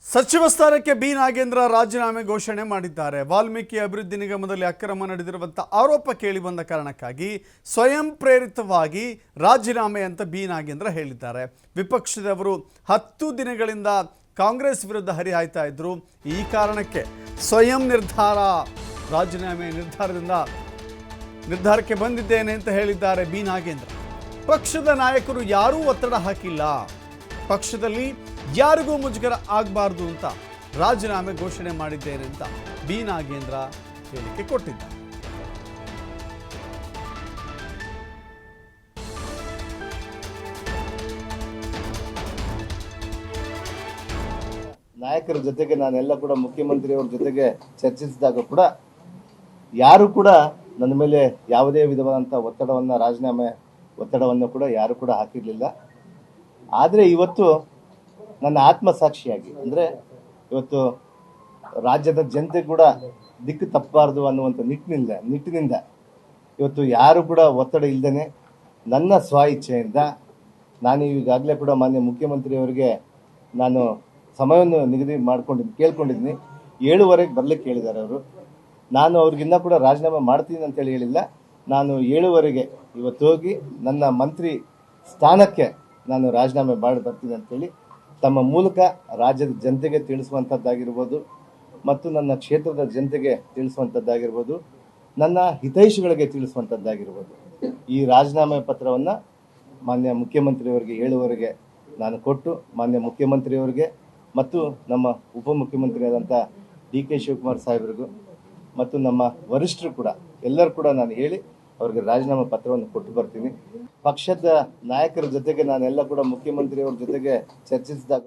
ಸಚಿವ ಸ್ಥಾನಕ್ಕೆ ಬಿ ನಾಗೇಂದ್ರ ರಾಜೀನಾಮೆ ಘೋಷಣೆ ಮಾಡಿದ್ದಾರೆ. ವಾಲ್ಮೀಕಿ ಅಭಿವೃದ್ಧಿ ನಿಗಮದಲ್ಲಿ ಅಕ್ರಮ ನಡೆದಿರುವಂಥ ಆರೋಪ ಕೇಳಿ ಬಂದ ಕಾರಣಕ್ಕಾಗಿ ಸ್ವಯಂ ಪ್ರೇರಿತವಾಗಿ ರಾಜೀನಾಮೆ ಅಂತ ಬಿ ನಾಗೇಂದ್ರ ಹೇಳಿದ್ದಾರೆ. ವಿಪಕ್ಷದವರು 10 ದಿನಗಳಿಂದ ಕಾಂಗ್ರೆಸ್ ವಿರುದ್ಧ ಹರಿಹಾಯ್ತಾ ಇದ್ರು. ಈ ಕಾರಣಕ್ಕೆ ಸ್ವಯಂ ರಾಜೀನಾಮೆ ನಿರ್ಧಾರಕ್ಕೆ ಬಂದಿದ್ದೇನೆ ಅಂತ ಹೇಳಿದ್ದಾರೆ ಬಿ ನಾಗೇಂದ್ರ. ಪಕ್ಷದ ನಾಯಕರು ಯಾರೂ ಒತ್ತಡ ಹಾಕಿಲ್ಲ, ಪಕ್ಷದಲ್ಲಿ ಯಾರಿಗೂ ಮುಜುಗರ ಆಗಬಾರ್ದು ಅಂತ ರಾಜೀನಾಮೆ ಘೋಷಣೆ ಮಾಡಿದ್ದೇನೆ ಅಂತ ಬಿ ನಾಗೇಂದ್ರ ಹೇಳಿಕೆ ಕೊಟ್ಟಿದ್ದಾರೆ. ನಾಯಕರ ಜೊತೆಗೆ ನಾನೆಲ್ಲ ಕೂಡ ಮುಖ್ಯಮಂತ್ರಿಯವರ ಜೊತೆಗೆ ಚರ್ಚಿಸಿದಾಗ ಕೂಡ ಯಾರು ಕೂಡ ನನ್ನ ಮೇಲೆ ಯಾವುದೇ ವಿಧವಾದಂಥ ರಾಜೀನಾಮೆ ಒತ್ತಡವನ್ನು ಕೂಡ ಯಾರು ಕೂಡ ಹಾಕಿರಲಿಲ್ಲ. ಆದರೆ ಇವತ್ತು ನನ್ನ ಆತ್ಮಸಾಕ್ಷಿಯಾಗಿ ಅಂದರೆ ಇವತ್ತು ರಾಜ್ಯದ ಜನತೆ ಕೂಡ ದಿಕ್ಕು ತಪ್ಪಬಾರ್ದು ಅನ್ನುವಂಥ ನಿಟ್ಟಿನಿಂದ ಇವತ್ತು ಯಾರು ಕೂಡ ಒತ್ತಡ ಇಲ್ಲದೇ ನನ್ನ ಸ್ವ ಇಚ್ಛೆಯಿಂದ ನಾನು ಈಗಾಗಲೇ ಕೂಡ ಮಾನ್ಯ ಮುಖ್ಯಮಂತ್ರಿಯವರಿಗೆ ನಾನು ಸಮಯವನ್ನು ನಿಗದಿ ಕೇಳ್ಕೊಂಡಿದ್ದೀನಿ. 7:15 ಬರಲಿಕ್ಕೆ ಹೇಳಿದ್ದಾರೆ ಅವರು. ನಾನು ಅವ್ರಿಗಿನ್ನ ಕೂಡ ರಾಜೀನಾಮೆ ಮಾಡ್ತೀನಿ ಅಂತೇಳಿ ಹೇಳಿಲ್ಲ. ನಾನು 7:15 ಇವತ್ತು ಹೋಗಿ ನನ್ನ ಮಂತ್ರಿ ಸ್ಥಾನಕ್ಕೆ ನಾನು ರಾಜೀನಾಮೆ ಮಾಡಿ ಬರ್ತೀನಿ ಅಂತೇಳಿ ತಮ್ಮ ಮೂಲಕ ರಾಜ್ಯದ ಜನತೆಗೆ ತಿಳಿಸುವಂಥದ್ದಾಗಿರ್ಬೋದು, ಮತ್ತು ನನ್ನ ಕ್ಷೇತ್ರದ ಜನತೆಗೆ ತಿಳಿಸುವಂಥದ್ದಾಗಿರ್ಬೋದು, ನನ್ನ ಹಿತೈಷಿಗಳಿಗೆ ತಿಳಿಸುವಂಥದ್ದಾಗಿರ್ಬೋದು. ಈ ರಾಜೀನಾಮೆ ಪತ್ರವನ್ನು ಮಾನ್ಯ ಮುಖ್ಯಮಂತ್ರಿಯವರಿಗೆ 7:15 ನಾನು ಕೊಟ್ಟು ಮಾನ್ಯ ಮುಖ್ಯಮಂತ್ರಿಯವರಿಗೆ ಮತ್ತು ನಮ್ಮ ಉಪಮುಖ್ಯಮಂತ್ರಿಯಾದಂಥ ಡಿ.ಕೆ. ಶಿವಕುಮಾರ್ ಸಾಹೇಬರಿಗೂ ಮತ್ತು ನಮ್ಮ ವರಿಷ್ಠರು ಕೂಡ ಎಲ್ಲರೂ ಕೂಡ ನಾನು ಹೇಳಿ ಅವ್ರಿಗೆ ರಾಜೀನಾಮೆ ಪತ್ರವನ್ನು ಕೊಟ್ಟು ಬರ್ತೀನಿ. ಪಕ್ಷದ ನಾಯಕರ ಜೊತೆಗೆ ನಾನೆಲ್ಲ ಕೂಡ ಮುಖ್ಯಮಂತ್ರಿಯವರ ಜೊತೆಗೆ ಚರ್ಚಿಸಿದಾಗ